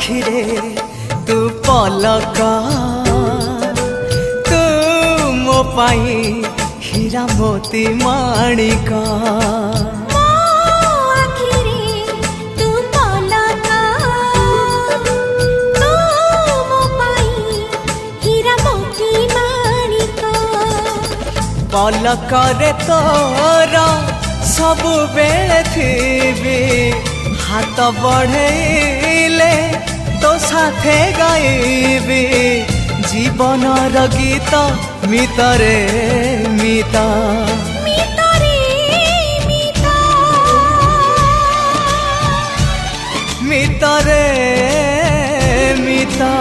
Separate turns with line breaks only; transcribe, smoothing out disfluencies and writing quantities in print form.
आखिरे तू पलक तू मो पाई हीरा मोती माणिक पलकरे तोर सबु बेले थी हाथ बढ़ेले तो साथे गाइबी जीवनर गीत मितरे मिता मितरे मिता।